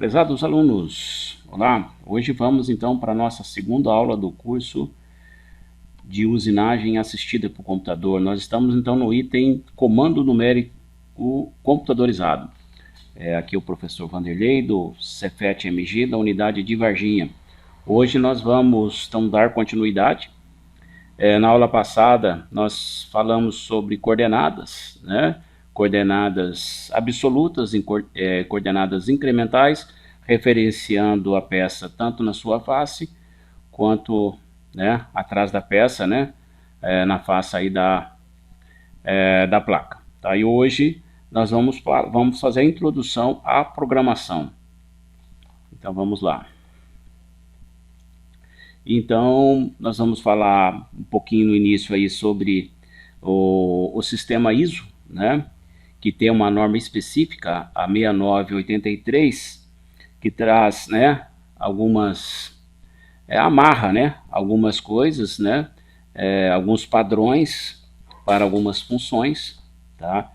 Prezados alunos, olá! Hoje vamos então para a nossa segunda aula do curso de usinagem assistida por computador. Nós estamos então no item comando numérico computadorizado. Aqui é o professor Vanderlei do Cefet MG da unidade de Varginha. Hoje nós vamos então dar continuidade. Na aula passada nós falamos sobre coordenadas, né? Coordenadas absolutas, coordenadas incrementais, referenciando a peça tanto na sua face quanto, né, atrás da peça, né, na face aí da placa. Tá? E hoje nós vamos fazer a introdução à programação. Então vamos lá. Então nós vamos falar um pouquinho no início aí sobre o sistema ISO, né, que tem uma norma específica, a 6983, que traz, né, algumas, amarra, né, algumas coisas, né, alguns padrões para algumas funções, tá?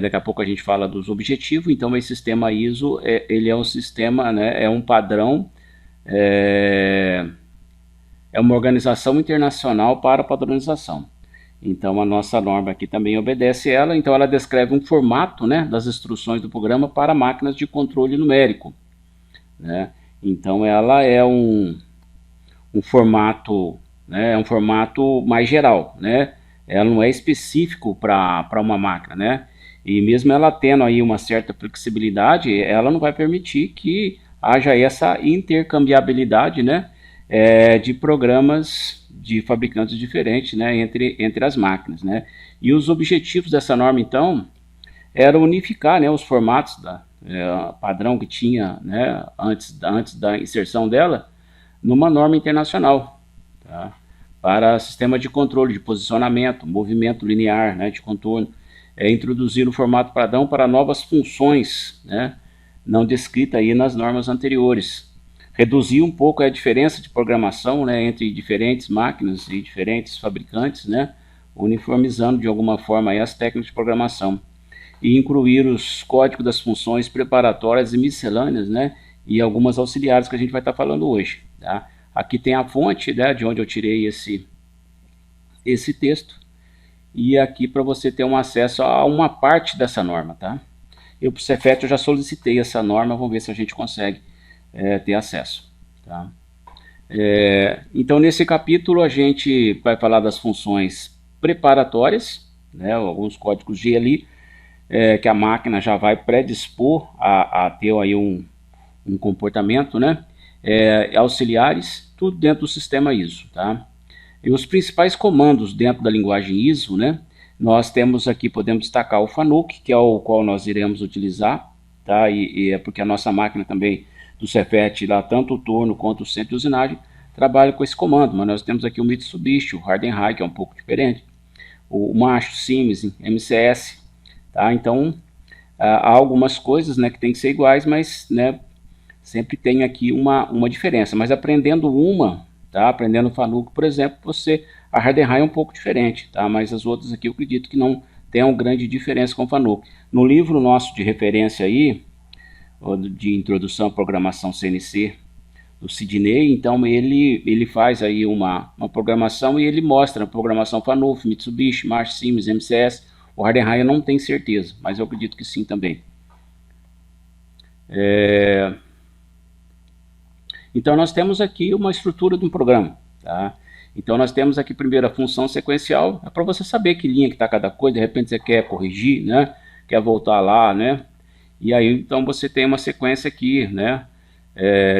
Daqui a pouco a gente fala dos objetivos. Então esse sistema ISO, ele é um sistema, né, é um padrão, é uma organização internacional para padronização. Então a nossa norma aqui também obedece ela. Então ela descreve um formato, né, das instruções do programa para máquinas de controle numérico, né? Então ela é um formato, né, um formato mais geral, né? Ela não é específico para uma máquina, né? E mesmo ela tendo aí uma certa flexibilidade, ela não vai permitir que haja essa intercambiabilidade, né, de programas de fabricantes diferentes, né, entre as máquinas, né? E os objetivos dessa norma então era unificar, né, os formatos padrão que tinha, né, antes da inserção dela numa norma internacional, tá? Para sistema de controle de posicionamento, movimento linear, né, de contorno, introduzir o formato padrão para novas funções, né, não descrita aí nas normas anteriores. Reduzir um pouco a diferença de programação, né, entre diferentes máquinas e diferentes fabricantes, né, uniformizando de alguma forma aí as técnicas de programação. E incluir os códigos das funções preparatórias e miscelâneas, né, e algumas auxiliares que a gente vai estar falando hoje. Tá? Aqui tem a fonte, né, de onde eu tirei esse texto. E aqui para você ter um acesso a uma parte dessa norma. Tá? Eu, para o Cefet, eu já solicitei essa norma, vamos ver se a gente consegue ter acesso. Tá? Então nesse capítulo a gente vai falar das funções preparatórias, né, alguns códigos G ali, que a máquina já vai predispor a ter aí um comportamento, né, auxiliares, tudo dentro do sistema ISO. Tá? E os principais comandos dentro da linguagem ISO, né, nós temos aqui, podemos destacar o FANUC, que é o qual nós iremos utilizar, tá? E é porque a nossa máquina também do Cefet, lá tanto o torno quanto o centro de usinagem, trabalha com esse comando, mas nós temos aqui o Mitsubishi, o Hardenhai, que é um pouco diferente, o Macho, Siemens, MCS, tá? Então, há algumas coisas, né, que tem que ser iguais, mas, né, sempre tem aqui uma diferença, mas aprendendo tá? Aprendendo o FANUC, por exemplo, a Hardenhai é um pouco diferente, tá? Mas as outras aqui eu acredito que não tenham grande diferença com o FANUC. No livro nosso de referência aí, de introdução à programação CNC do Sidney, então ele faz aí uma programação e ele mostra a programação FANUC, Mitsubishi, March, Siemens, MCS. O Hardenhai eu não tenho certeza, mas eu acredito que sim também. Então nós temos aqui uma estrutura de um programa, tá? Então nós temos aqui primeiro a função sequencial, é para você saber que linha que está cada coisa, de repente você quer corrigir, né? Quer voltar lá, né? E aí então você tem uma sequência aqui, né?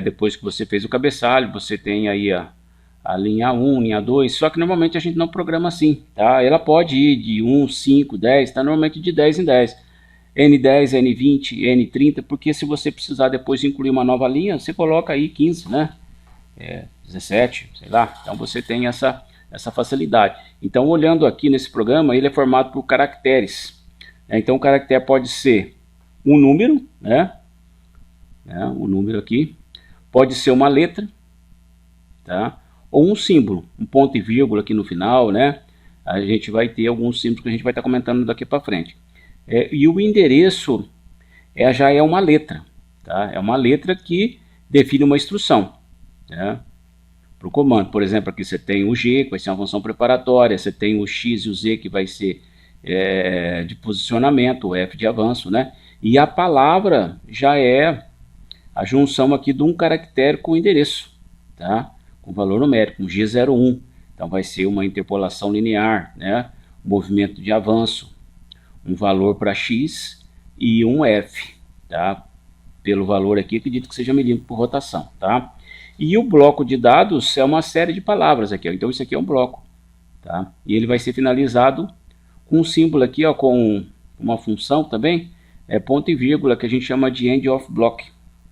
Depois que você fez o cabeçalho, você tem aí a linha 1, linha 2, só que normalmente a gente não programa assim, tá? Ela pode ir de 1, 5, 10, tá? Normalmente de 10 em 10. N10, N20, N30, porque se você precisar depois incluir uma nova linha, você coloca aí 15, né? 17, sei lá. Então você tem essa facilidade. Então olhando aqui nesse programa, ele é formado por caracteres. Então o caractere pode ser um número, né? Um número aqui. Pode ser uma letra, tá? Ou um símbolo, um ponto e vírgula aqui no final, né? A gente vai ter alguns símbolos que a gente vai estar comentando daqui para frente. E o endereço já é uma letra, tá? É uma letra que define uma instrução, né, para o comando. Por exemplo, aqui você tem o G, que vai ser uma função preparatória, você tem o X e o Z, que vai ser de posicionamento, o F de avanço, né? E a palavra já é a junção aqui de um caractere com endereço, tá? Com valor numérico, um G01. Então vai ser uma interpolação linear, né? Um movimento de avanço, um valor para X e um F, tá? Pelo valor aqui, acredito que seja milímetro por rotação, tá? E o bloco de dados é uma série de palavras aqui, ó. Então isso aqui é um bloco, tá? E ele vai ser finalizado com um símbolo aqui, ó, com uma função também, ponto e vírgula, que a gente chama de end of block,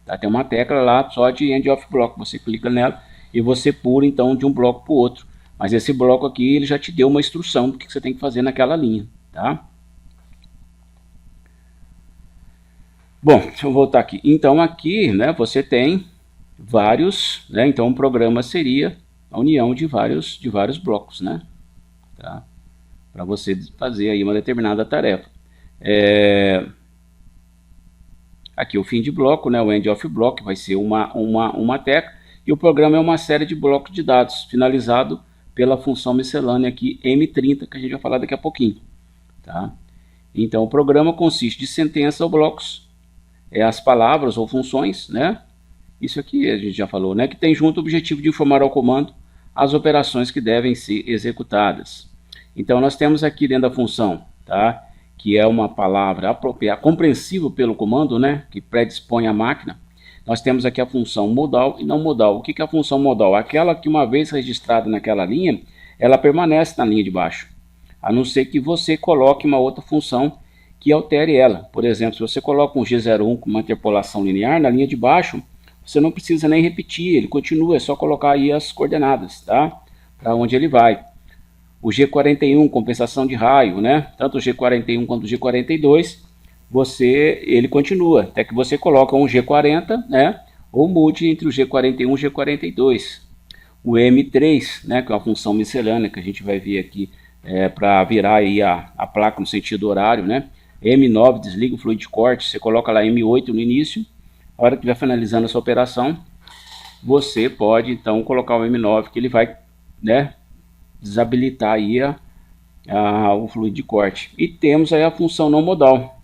tá? Tem uma tecla lá só de end of block, você clica nela e você pula então de um bloco para o outro. Mas esse bloco aqui, ele já te deu uma instrução do que você tem que fazer naquela linha, tá? Bom, deixa eu voltar aqui. Então aqui, né, você tem vários, né? Então um programa seria a união de vários blocos, né? Tá? Para você fazer aí uma determinada tarefa. Aqui o fim de bloco, né? O end of block vai ser uma tecla, e o programa é uma série de blocos de dados, finalizado pela função miscelânea aqui, M30, que a gente vai falar daqui a pouquinho, tá? Então o programa consiste de sentença ou blocos, as palavras ou funções, né? Isso aqui a gente já falou, né? Que tem junto o objetivo de informar ao comando as operações que devem ser executadas. Então nós temos aqui dentro da função, tá? Que é uma palavra apropriada, compreensível pelo comando, né? Que predispõe a máquina. Nós temos aqui a função modal e não modal. O que é a função modal? Aquela que uma vez registrada naquela linha, ela permanece na linha de baixo, a não ser que você coloque uma outra função que altere ela. Por exemplo, se você coloca um G01 com uma interpolação linear na linha de baixo, você não precisa nem repetir, ele continua, é só colocar aí as coordenadas, tá? Para onde ele vai. O G41, compensação de raio, né? Tanto o G41 quanto o G42, ele continua, até que você coloca um G40, né? Ou mude entre o G41 e o G42. O M3, né? Que é uma função miscelânea que a gente vai ver aqui para virar aí a placa no sentido horário, né? M9, desliga o fluido de corte, você coloca lá M8 no início. A hora que estiver finalizando essa operação, você pode então colocar o M9, que ele vai, né, desabilitar aí o fluido de corte. E temos aí a função não modal,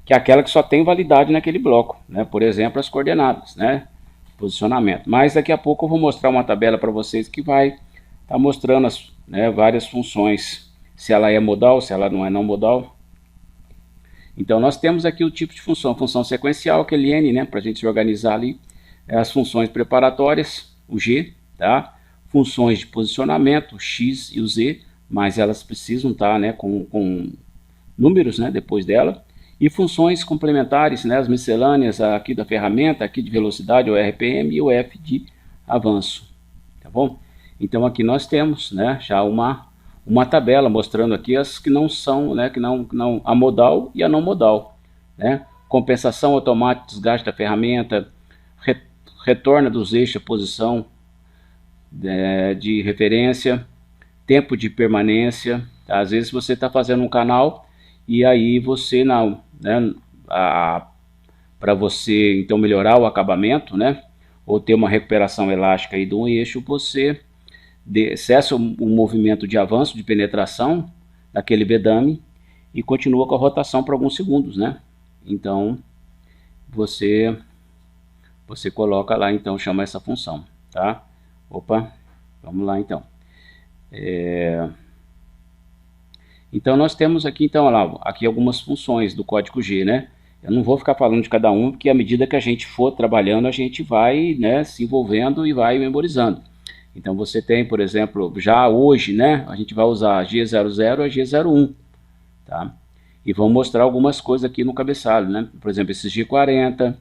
que é aquela que só tem validade naquele bloco, né? Por exemplo, as coordenadas, né? Posicionamento. Mas daqui a pouco eu vou mostrar uma tabela para vocês que vai estar mostrando várias funções, se ela é modal, se ela não é não modal. Então nós temos aqui o tipo de função sequencial, aquele N, né, para a gente se organizar ali, as funções preparatórias, o G, tá? Funções de posicionamento, o X e o Z, mas elas precisam estar, né, com números, né, depois dela, e funções complementares, né, as miscelâneas aqui da ferramenta, aqui de velocidade, o RPM, e o F de avanço, tá bom? Então aqui nós temos, né, já uma tabela mostrando aqui as que não são, né, a modal e a não modal, né? Compensação automática, desgaste da ferramenta, retorna dos eixos à posição de referência, tempo de permanência, tá? Às vezes você está fazendo um canal e aí você não, né, para você então melhorar o acabamento, né, ou ter uma recuperação elástica aí de um eixo, você cessa o movimento de avanço, de penetração daquele bedame e continua com a rotação por alguns segundos, né? Então você coloca lá, então chama essa função, tá? Opa, vamos lá então. Então nós temos aqui, então, olha lá, aqui algumas funções do código G, né? Eu não vou ficar falando de cada um, porque à medida que a gente for trabalhando, a gente vai, né, se envolvendo e vai memorizando. Então você tem, por exemplo, já hoje, né, a gente vai usar G00 a G01, tá? E vamos mostrar algumas coisas aqui no cabeçalho, né? Por exemplo, esse G40,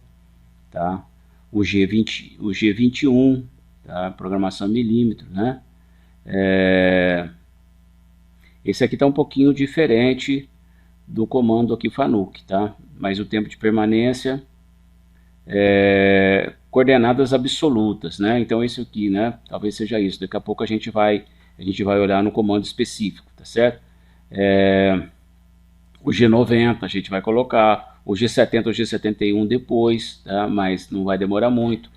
tá? O G21, tá? Programação milímetro, né? Esse aqui está um pouquinho diferente do comando aqui FANUC, tá? Mas o tempo de permanência coordenadas absolutas, né? Então esse aqui, né, talvez seja isso. Daqui a pouco a gente vai olhar no comando específico, tá certo? O G90 a gente vai colocar, o G70 ou G71 depois, tá? Mas não vai demorar muito.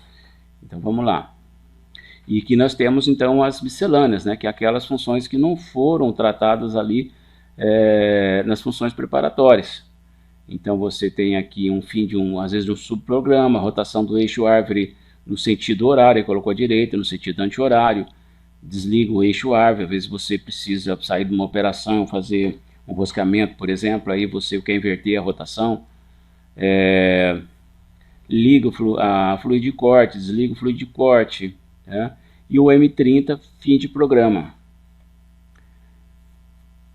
Então vamos lá. E aqui nós temos então as miscelâneas, né? Que é aquelas funções que não foram tratadas ali nas funções preparatórias. Então você tem aqui um fim de às vezes de um subprograma, rotação do eixo árvore no sentido horário, colocou à direita, no sentido anti-horário, desliga o eixo árvore, às vezes você precisa sair de uma operação, fazer um roscamento, por exemplo, aí você quer inverter a rotação, liga a fluido de corte, desliga o fluido de corte, né? E o M30, fim de programa.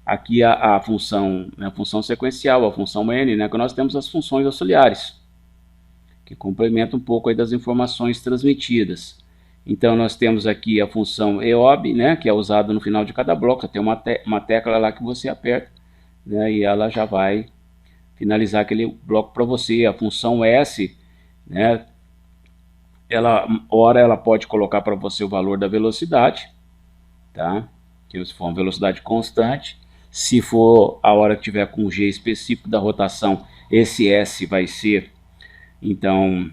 Aqui a função sequencial, a função N, né, que nós temos as funções auxiliares, que complementam um pouco aí das informações transmitidas. Então nós temos aqui a função EOB, né, que é usada no final de cada bloco, tem uma tecla lá que você aperta, né, e ela já vai finalizar aquele bloco para você. A função S, né, ela pode colocar para você o valor da velocidade, tá? Que se for uma velocidade constante, se for a hora que tiver com o G específico da rotação, esse S vai ser então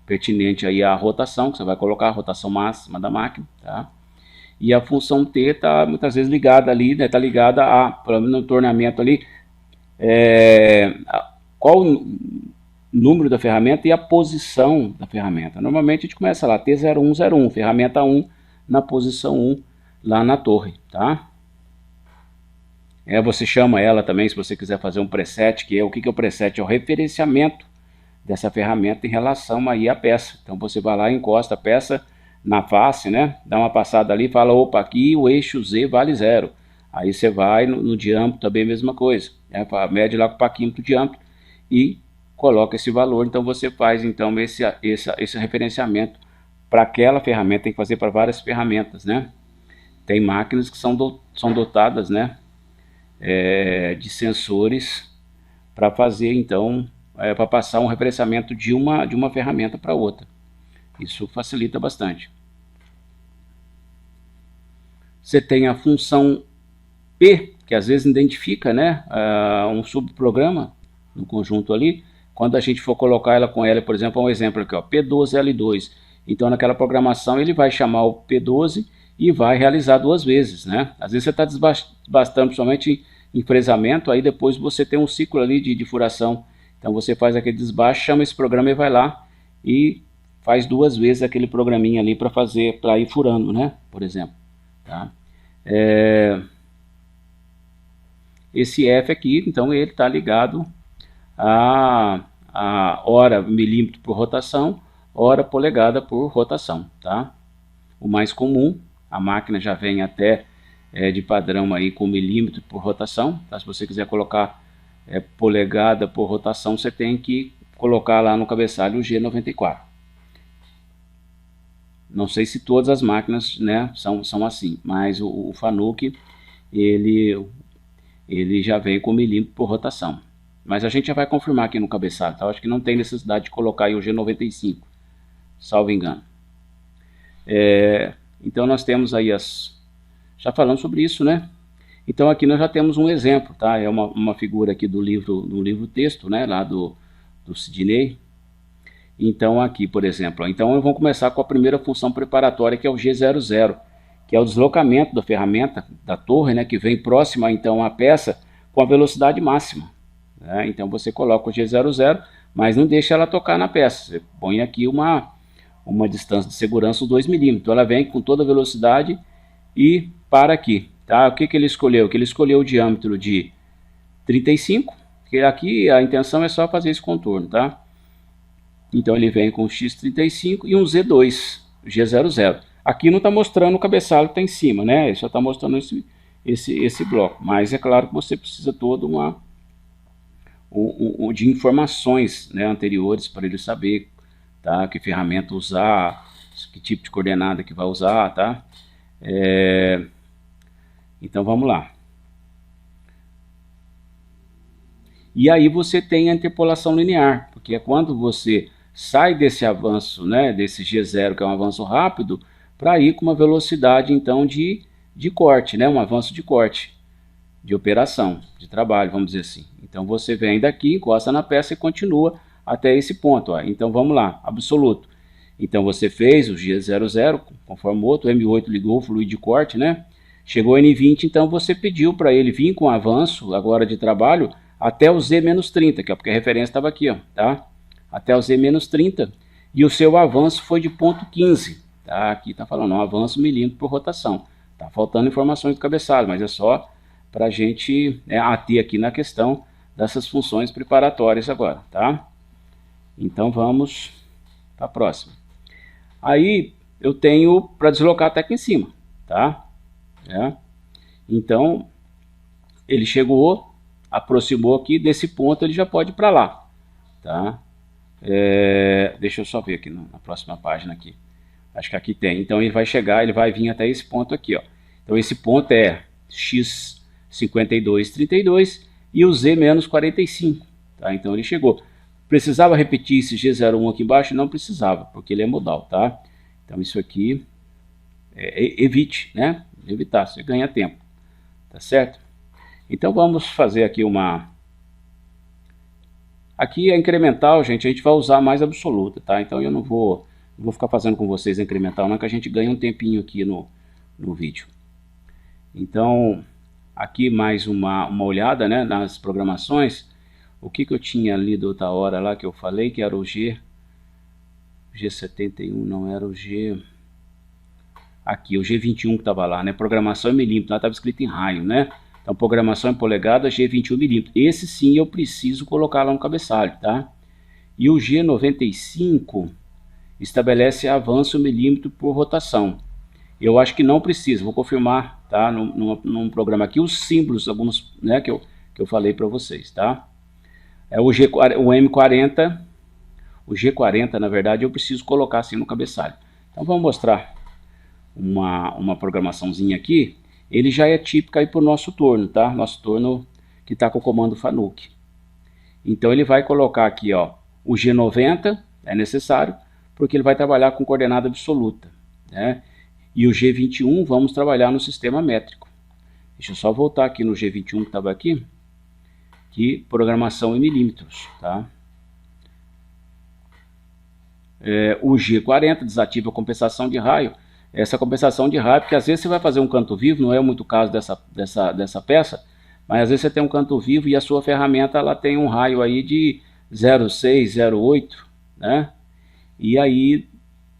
pertinente aí à rotação, que você vai colocar a rotação máxima da máquina, tá? E a função T está muitas vezes ligada ali, né? Está ligada no torneamento ali, qual o número da ferramenta e a posição da ferramenta. Normalmente a gente começa lá, T0101, ferramenta 1 na posição 1 lá na torre, tá? Você chama ela também, se você quiser fazer um preset, que é o que é o preset? É o referenciamento dessa ferramenta em relação aí à peça. Então você vai lá e encosta a peça na face, né? Dá uma passada ali e fala, opa, aqui o eixo Z vale 0. Aí você vai no diâmetro também a mesma coisa, né? Mede lá com o paquímetro diâmetro e coloca esse valor. Então você faz então esse referenciamento para aquela ferramenta, tem que fazer para várias ferramentas, né? Tem máquinas que são dotadas, né, de sensores para fazer então, para passar um referenciamento de uma ferramenta para outra. Isso facilita bastante. Você tem a função P, que às vezes identifica, né, um subprograma no conjunto ali. Quando a gente for colocar ela com ela, por exemplo, um exemplo aqui, ó, P12L2. Então naquela programação ele vai chamar o P12 e vai realizar 2 vezes, né? Às vezes você está desbastando somente em fresamento, aí depois você tem um ciclo ali de furação. Então você faz aquele desbaste, chama esse programa e vai lá e faz 2 vezes aquele programinha ali para ir furando, né? Por exemplo, tá? Esse F aqui, então ele está ligado a hora milímetro por rotação, hora polegada por rotação, tá? O mais comum, a máquina já vem até de padrão aí com milímetro por rotação, tá? Se você quiser colocar polegada por rotação, você tem que colocar lá no cabeçalho o G94. Não sei se todas as máquinas, né, são assim, mas o Fanuc ele já vem com milímetro por rotação. Mas a gente já vai confirmar aqui no cabeçalho, tá? Acho que não tem necessidade de colocar aí o G95, salvo engano. Então nós temos aí já falando sobre isso, né? Então aqui nós já temos um exemplo, tá? É uma figura aqui do livro texto, né? Lá do Sidney. Então aqui, por exemplo, então vamos começar com a primeira função preparatória, que é o G00, que é o deslocamento da ferramenta, da torre, né? Que vem próxima então à peça com a velocidade máxima, né? Então você coloca o G00, mas não deixa ela tocar na peça. Você põe aqui uma distância de segurança de 2 milímetros. Ela vem com toda a velocidade e para aqui, tá? O que ele escolheu? Ele escolheu o diâmetro de 35, que aqui a intenção é só fazer esse contorno, tá? Então ele vem com o X35 e um Z2, G00. Aqui não está mostrando o cabeçalho que está em cima, né? Ele só está mostrando esse bloco. Mas é claro que você precisa todo de informações, né, anteriores para ele saber, tá? Que ferramenta usar, que tipo de coordenada que vai usar, tá? Então vamos lá. E aí você tem a interpolação linear, porque é quando você sai desse avanço, né, desse G0, que é um avanço rápido, para ir com uma velocidade então de corte, né, um avanço de corte, de operação, de trabalho, vamos dizer assim. Então você vem daqui, encosta na peça e continua até esse ponto. Ó. Então vamos lá, absoluto. Então você fez o G00, conforme o outro, o M8 ligou o fluido de corte, né? Chegou o N20, então você pediu para ele vir com avanço agora de trabalho até o Z-30, que é porque a referência estava aqui, ó, tá? Até o Z-30, e o seu avanço foi de ponto 15, tá? Aqui está falando, um avanço milímetro por rotação. Tá faltando informações do cabeçalho, mas é só para a gente ater aqui na questão dessas funções preparatórias agora, tá? Então vamos para a próxima. Aí eu tenho para deslocar até aqui em cima, tá? Então ele chegou, aproximou aqui desse ponto, ele já pode ir para lá, tá? Deixa eu só ver aqui na próxima página aqui. Acho que aqui tem. Então ele vai chegar, ele vai vir até esse ponto aqui, ó. Então esse ponto é x5232 e o z menos 45, tá? Então ele chegou. Precisava repetir esse G01 aqui embaixo? Não precisava, porque ele é modal, tá? Então isso aqui, evite, né? Evitar, você ganha tempo, tá certo? Então vamos fazer aqui uma... Aqui a incremental, gente, a gente vai usar mais absoluta, tá? Então eu não vou ficar fazendo com vocês a incremental, não, que a gente ganha um tempinho aqui no vídeo. Então, aqui mais uma olhada, né, nas programações. O que eu tinha lido outra hora lá que eu falei que era o G71, não era o G... Aqui, o G21 que estava lá, né? Programação em milímetro, lá estava escrito em raio, né? Então, programação em polegada, G21 milímetros. Esse sim eu preciso colocar lá no cabeçalho, tá? E o G95 estabelece avanço milímetro por rotação. Eu acho que não precisa, vou confirmar, tá? Num programa aqui, os símbolos, alguns, né, que eu falei para vocês, tá? O M40, o G40, na verdade, eu preciso colocar assim no cabeçalho. Então vamos mostrar uma programaçãozinha aqui. Ele já é típico aí para o nosso torno, tá? Nosso torno que está com o comando FANUC. Então ele vai colocar aqui, ó, o G90, é necessário, porque ele vai trabalhar com coordenada absoluta, né? E o G21 vamos trabalhar no sistema métrico. Deixa eu só voltar aqui no G21 que estava aqui, que programação em milímetros, tá? O G40 desativa a compensação de raio. Essa compensação de raio, porque às vezes você vai fazer um canto vivo, não é muito o caso dessa peça, mas às vezes você tem um canto vivo e a sua ferramenta ela tem um raio aí de 0,6, 0,8, né? E aí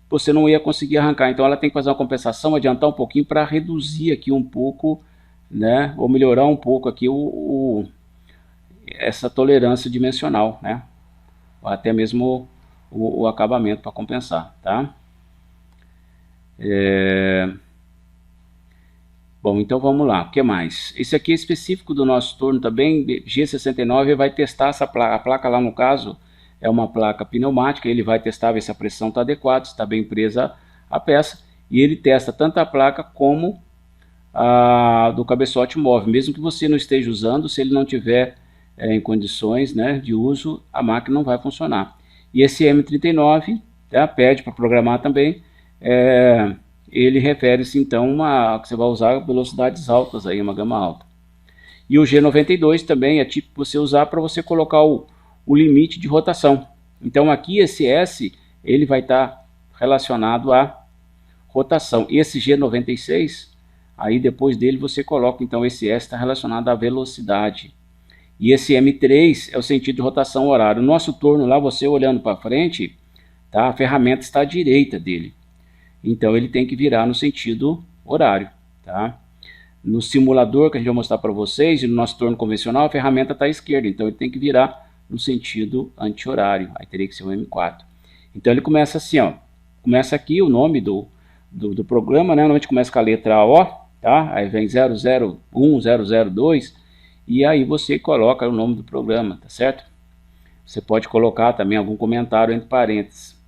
você não ia conseguir arrancar, então ela tem que fazer uma compensação, adiantar um pouquinho para reduzir aqui um pouco, né? Ou melhorar um pouco aqui essa tolerância dimensional, né? Ou até mesmo o acabamento para compensar, tá? Bom, então vamos lá, o que mais? Esse aqui é específico do nosso torno também, G69, vai testar essa placa, a placa lá no caso é uma placa pneumática, ele vai testar, ver se a pressão está adequada, se está bem presa a peça, e ele testa tanto a placa como a do cabeçote móvel, mesmo que você não esteja usando, se ele não tiver em condições, né, de uso, a máquina não vai funcionar. E esse M39, tá, pede para programar também, ele refere-se então a que você vai usar velocidades altas, aí, uma gama alta. E o G92 também é tipo você usar para você colocar o limite de rotação. Então aqui esse S ele vai estar relacionado à rotação. Esse G96, aí depois dele você coloca, então esse S está relacionado à velocidade. E esse M3 é o sentido de rotação horário. O nosso torno lá, você olhando para frente, tá, a ferramenta está à direita dele. Então ele tem que virar no sentido horário, tá? No simulador que a gente vai mostrar para vocês, e no nosso torno convencional, a ferramenta está à esquerda, então ele tem que virar no sentido anti-horário, aí teria que ser o M4. Então ele começa assim, ó, começa aqui o nome do programa, né? Normalmente começa com a letra O, tá? Aí vem 001, 002, e aí você coloca o nome do programa, tá certo? Você pode colocar também algum comentário entre parênteses.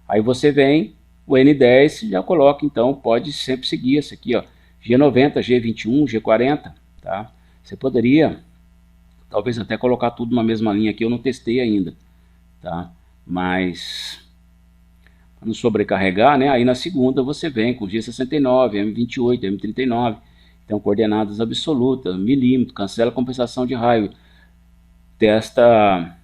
Aí você vem, o N10 já coloca, então pode sempre seguir esse aqui, ó, G90, G21, G40, tá? Você poderia, talvez até colocar tudo numa mesma linha aqui, eu não testei ainda, tá? Mas, para não sobrecarregar, né? Aí na segunda você vem com G69, M28, M39, então coordenadas absolutas, milímetro, cancela a compensação de raio. testa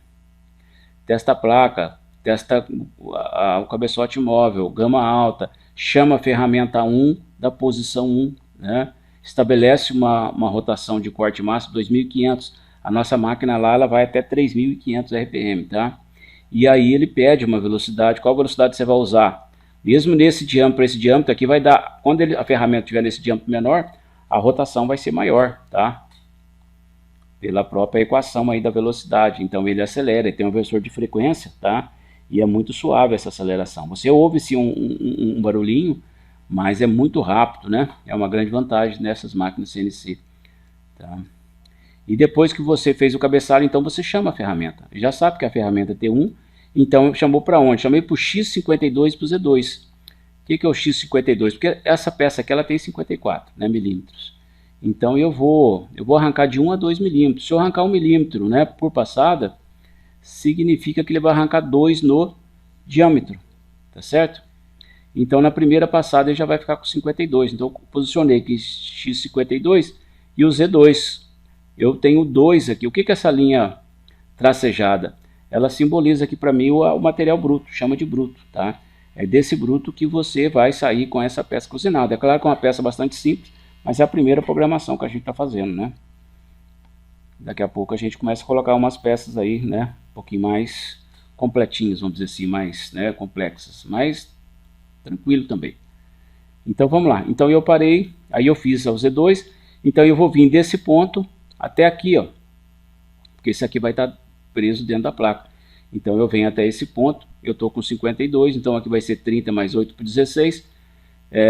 a placa, testa o cabeçote móvel, gama alta, chama a ferramenta 1 da posição 1, né? Estabelece uma rotação de corte máximo 2.500. A nossa máquina lá ela vai até 3.500 RPM, tá? E aí ele pede uma velocidade, qual velocidade você vai usar? Mesmo nesse diâmetro, esse diâmetro aqui vai dar, quando a ferramenta estiver nesse diâmetro menor, a rotação vai ser maior, tá? Pela própria equação aí da velocidade. Então ele acelera, ele tem um versor de frequência, tá? E é muito suave essa aceleração. Você ouve sim um barulhinho, mas é muito rápido, né? É uma grande vantagem nessas máquinas CNC, tá? E depois que você fez o cabeçalho, então você chama a ferramenta. Já sabe que a ferramenta é T1, então chamou para onde? Chamei para o X52 e para o Z2. O que é o X52? Porque essa peça aqui ela tem 54, né, milímetros. Então eu vou arrancar de 1 a 2 milímetros. Se eu arrancar 1 milímetro, né, por passada, significa que ele vai arrancar 2 no diâmetro, tá certo? Então na primeira passada ele já vai ficar com 52. Então eu posicionei aqui X52 e o Z2. Eu tenho 2 aqui. O que é essa linha tracejada? Ela simboliza aqui para mim o material bruto, chama de bruto, tá? É desse bruto que você vai sair com essa peça cozinada. É claro que é uma peça bastante simples, mas é a primeira programação que a gente está fazendo, né? Daqui a pouco a gente começa a colocar umas peças aí, né? Um pouquinho mais completinhas, vamos dizer assim, mais, né, complexas, mas tranquilo também. Então vamos lá. Então eu parei, aí eu fiz o Z2, então eu vou vir desse ponto até aqui, ó, porque esse aqui vai estar preso dentro da placa. Então eu venho até esse ponto, eu estou com 52, então aqui vai ser 30 mais 8 por 16,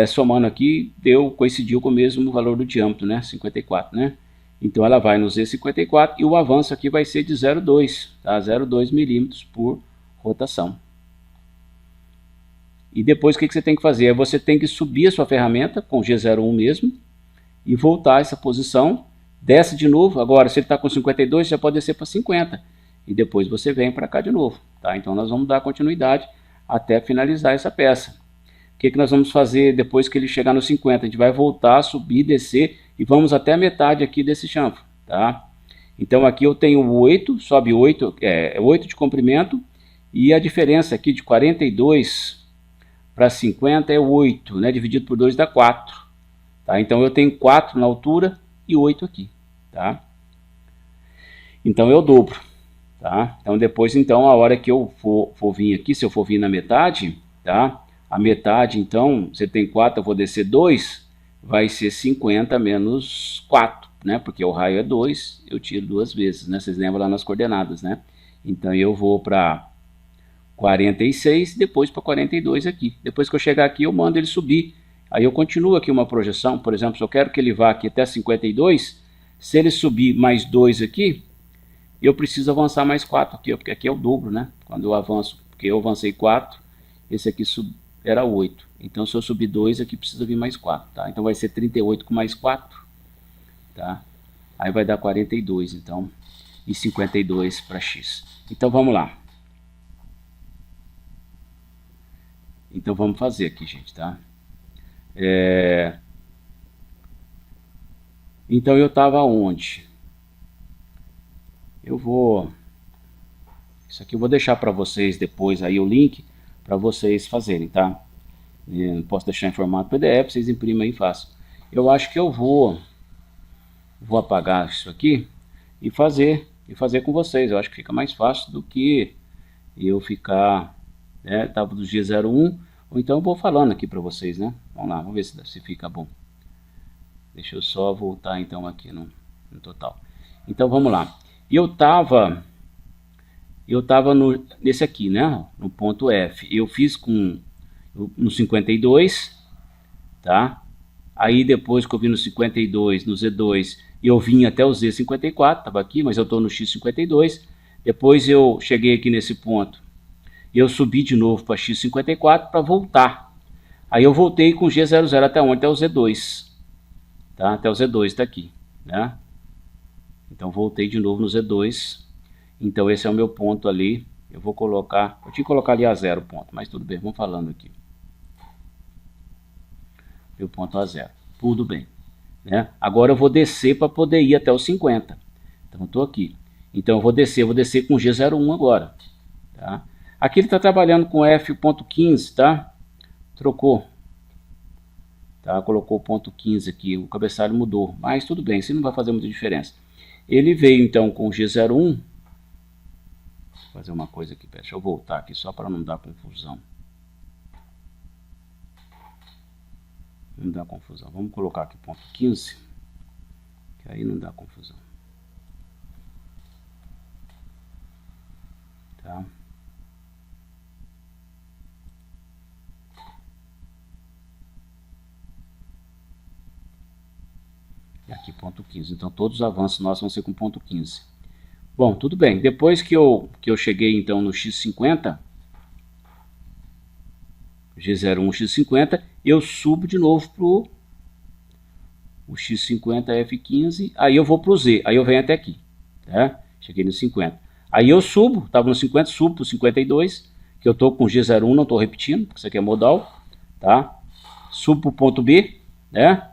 somando aqui, coincidiu com o mesmo valor do diâmetro, né, 54, né? Então ela vai no Z54 e o avanço aqui vai ser de 0,2, tá? 0,2 milímetros por rotação. E depois o que você tem que fazer? Você tem que subir a sua ferramenta com G01 mesmo e voltar a essa posição, desce de novo. Agora se ele está com 52, já pode descer para 50 e depois você vem para cá de novo, tá? Então nós vamos dar continuidade até finalizar essa peça. O que nós vamos fazer depois que ele chegar no 50? A gente vai voltar, subir, descer e vamos até a metade aqui desse chanfro, tá? Então aqui eu tenho 8, sobe 8, 8 de comprimento e a diferença aqui de 42 para 50 é 8, né? Dividido por 2 dá 4, tá? Então eu tenho 4 na altura e 8 aqui, tá? Então eu dobro, tá? Então depois, então, a hora que eu for vir aqui, se eu for vir na metade, tá? A metade, então, você tem 4, eu vou descer 2, vai ser 50 menos 4, né? Porque o raio é 2, eu tiro 2 vezes, né? Vocês lembram lá nas coordenadas, né? Então eu vou para 46, depois para 42 aqui. Depois que eu chegar aqui, eu mando ele subir. Aí eu continuo aqui uma projeção, por exemplo, se eu quero que ele vá aqui até 52, se ele subir mais 2 aqui, eu preciso avançar mais 4 aqui, porque aqui é o dobro, né? Quando eu avanço, porque eu avancei 4, esse aqui era 8. Então se eu subir 2, aqui precisa vir mais 4, tá? Então vai ser 38 com mais 4, tá? Aí vai dar 42, então, e 52 para X. Então vamos lá. Então vamos fazer aqui, gente, tá? Então eu estava onde? Isso aqui eu vou deixar para vocês depois aí o link para vocês fazerem, tá? Eu posso deixar em formato PDF, vocês imprimem aí e façam. Eu acho que eu vou apagar isso aqui e fazer com vocês. Eu acho que fica mais fácil do que eu ficar, né, tava do G01, ou então eu vou falando aqui para vocês, né? Vamos lá, vamos ver se fica bom. Deixa eu só voltar então aqui no total. Então vamos lá. Eu tava nesse aqui, né? No ponto F. Eu fiz no 52, tá? Aí depois que eu vim no 52, no Z2, eu vim até o Z54, tava aqui, mas eu estou no X52. Depois eu cheguei aqui nesse ponto. Eu subi de novo para X54 para voltar. Aí eu voltei com G00 até onde? Até o Z2. Tá? Até o Z2 está aqui, né? Então voltei de novo no Z2. Então esse é o meu ponto ali. Eu vou colocar, eu tinha que colocar ali a 0 ponto, mas tudo bem, vamos falando aqui. Meu ponto a 0, tudo bem, né? Agora eu vou descer para poder ir até os 50. Então eu estou aqui. Então eu vou descer com G01 agora, tá? Aqui ele está trabalhando com F.15, tá? Trocou, tá? Colocou o ponto 15 aqui, o cabeçalho mudou, mas tudo bem, isso não vai fazer muita diferença. Ele veio então com G01, vou fazer uma coisa aqui, deixa eu voltar aqui só para não dar confusão. Não dá confusão, vamos colocar aqui ponto 15, que aí não dá confusão. Tá? E aqui ponto 15, então todos os avanços nossos vão ser com ponto 15. Bom, tudo bem, depois que eu cheguei então no X50, G01, X50, eu subo de novo para o X50, F15, aí eu vou para o Z, aí eu venho até aqui, tá? Cheguei no 50. Aí eu subo, estava no 50, subo para o 52, que eu estou com G01, não estou repetindo, porque isso aqui é modal, tá? Subo para o ponto B, né?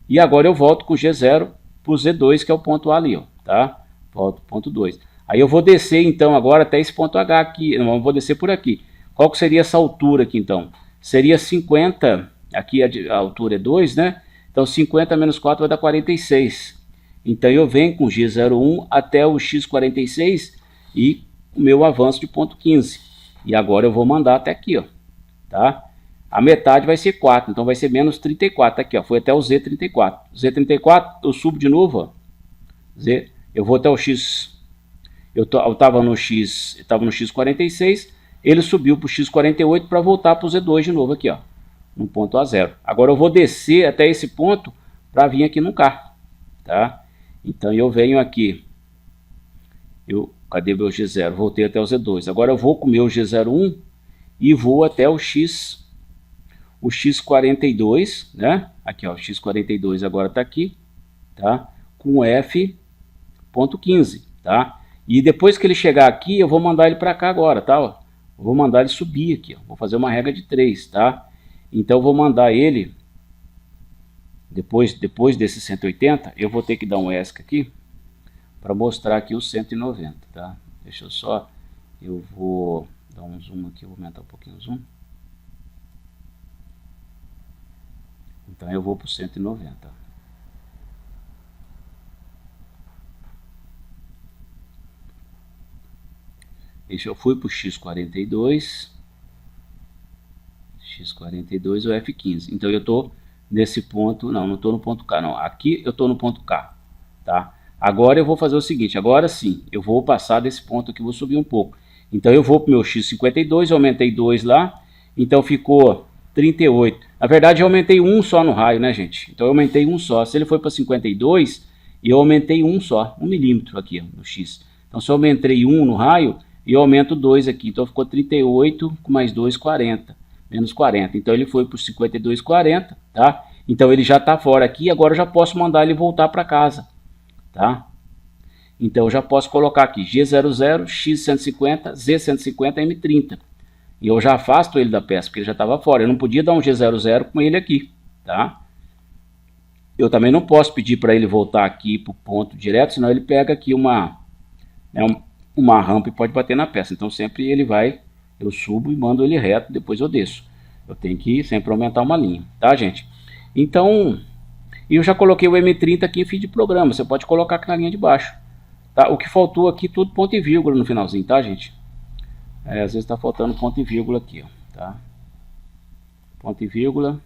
E agora eu volto com G0 para o Z2, que é o ponto A ali, ó, tá? Volto para o ponto 2. Aí eu vou descer então agora até esse ponto H aqui, não, eu vou descer por aqui. Qual que seria essa altura aqui então? Seria 50, aqui a altura é 2, né? Então 50 menos 4 vai dar 46. Então eu venho com G01 até o X46 e o meu avanço de ponto 15. E agora eu vou mandar até aqui, ó, tá? A metade vai ser 4, então vai ser menos 34, tá aqui, ó, foi até o Z34. Z34, eu subo de novo, ó. Z, eu vou até o X, eu estava no X46, ele subiu para o X48 para voltar para o Z2 de novo aqui, ó, no ponto A0. Agora eu vou descer até esse ponto para vir aqui no K, tá? Então eu venho aqui, cadê meu G0? Voltei até o Z2. Agora eu vou com o meu G01 e vou até o X42, né? Aqui, ó, o X42 agora está aqui, tá? Com F.15, tá? E depois que ele chegar aqui, eu vou mandar ele para cá agora, tá? Ó, vou mandar ele subir aqui, ó. Vou fazer uma regra de 3, tá? Então eu vou mandar ele, depois desse 180, eu vou ter que dar um ESC aqui, para mostrar aqui o 190, tá? Deixa eu só, eu vou dar um zoom aqui, vou aumentar um pouquinho o zoom. Então eu vou para o 190. Esse eu fui para o X42. X42 é o F15. Então eu estou nesse ponto, não estou no ponto K, não. Aqui eu estou no ponto K, tá? Agora eu vou fazer o seguinte, agora sim, eu vou passar desse ponto aqui, vou subir um pouco. Então eu vou para o meu X52, aumentei 2 lá, então ficou 38. Na verdade eu aumentei 1 só no raio, né, gente? Então eu aumentei 1 só. Se ele foi para 52, eu aumentei 1 só, 1 milímetro aqui no X. Então se eu aumentei 1 no raio, eu aumento 2 aqui. Então ficou 38 com mais 2, 40. Menos 40. Então ele foi para 52,40, tá? Então ele já está fora aqui, agora eu já posso mandar ele voltar para casa, tá? Então eu já posso colocar aqui G00, X150, Z150, M30. E eu já afasto ele da peça, porque ele já estava fora. Eu não podia dar um G00 com ele aqui, tá? Eu também não posso pedir para ele voltar aqui para o ponto direto, senão ele pega aqui uma rampa e pode bater na peça. Então sempre ele vai, eu subo e mando ele reto, depois eu desço. Eu tenho que sempre aumentar uma linha, tá, gente? Então, eu já coloquei o M30 aqui em fim de programa. Você pode colocar aqui na linha de baixo, tá? O que faltou aqui, tudo ponto e vírgula no finalzinho, tá, gente? Às vezes está faltando ponto e vírgula aqui, ó, tá? Ponto e vírgula,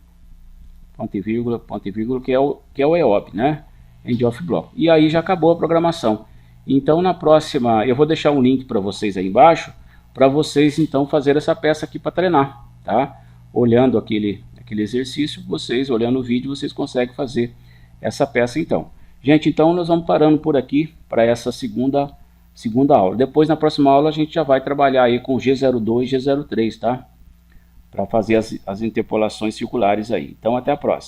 ponto e vírgula, ponto e vírgula, que é o EOB, né? End of Block. E aí já acabou a programação. Então na próxima, eu vou deixar um link para vocês aí embaixo, para vocês então fazer essa peça aqui para treinar, tá? Olhando aquele exercício, vocês olhando o vídeo, vocês conseguem fazer essa peça então. Gente, então nós vamos parando por aqui para essa segunda aula. Depois na próxima aula a gente já vai trabalhar aí com G02 e G03, tá? Para fazer as interpolações circulares aí. Então até a próxima.